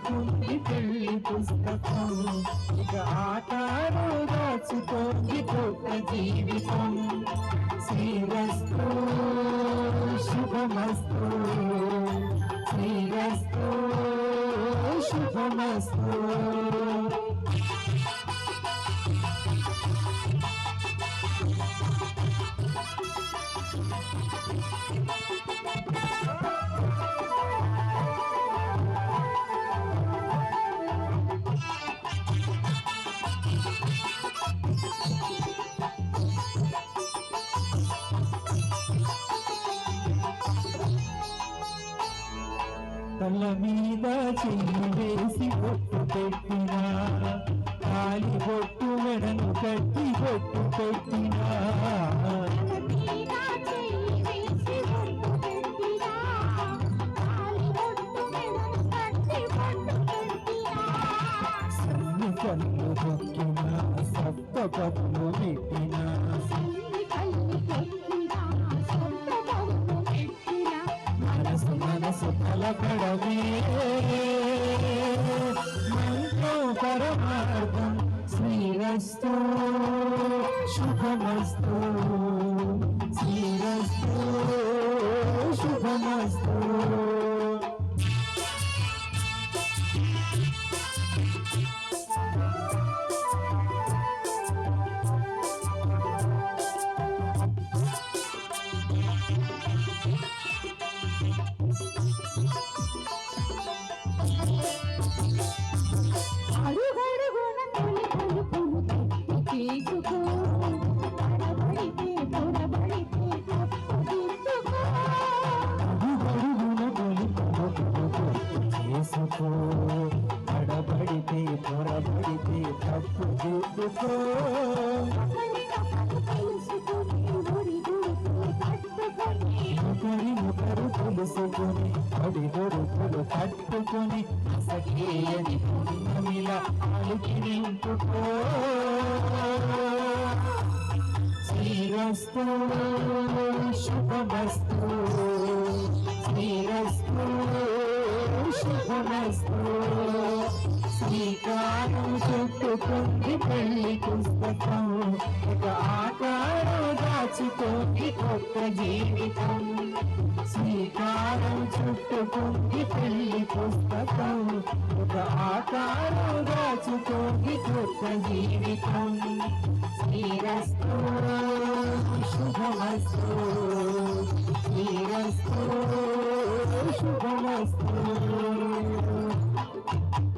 చుట్టుకుంది పెళ్లి పుస్తకం ఇక ఆకారు దాచుతోంది కొత్త జీవితం శ్రీరస్తు శుభమస్తు శ్రీరస్తు శుభమస్తు తల మీద చెయ్యి వేసి బొట్టు పెట్టినా కాలి బొట్టు మెడను కట్టి బొట్టు పెట్టినా సన్ని కళ్ళు పొక్కినా సప్త పట్లు పెట్టినా మనసు కలకడమే మంత్రో పరమార్థం శ్రీరస్తు శుభమస్తు శ్రీరస్తు శుభమస్తు అడబడితే పొరబడితే తప్పు దిద్దుకో ఒకరినొకరు తెలుసుకొని పడి దొరుకులు కట్టుకొని సఖేయని పుణ్యమిలా అలికి నింపుకో శ్రీరస్తు శుభమస్తు శ్రీరస్తు శుభమస్తు శ్రీకారం చుట్టుకుంది పెళ్లి పుస్తకం ఒక ఆకారం దాచుకుంది కొత్త జీవితం శ్రీకారం చుట్టుకుంది పెళ్లి పుస్తకం ఒక ఆకారం దాచుకుంది కొత్త జీవితం శ్రీరస్తు శుభమస్తు శ్రీరస్తు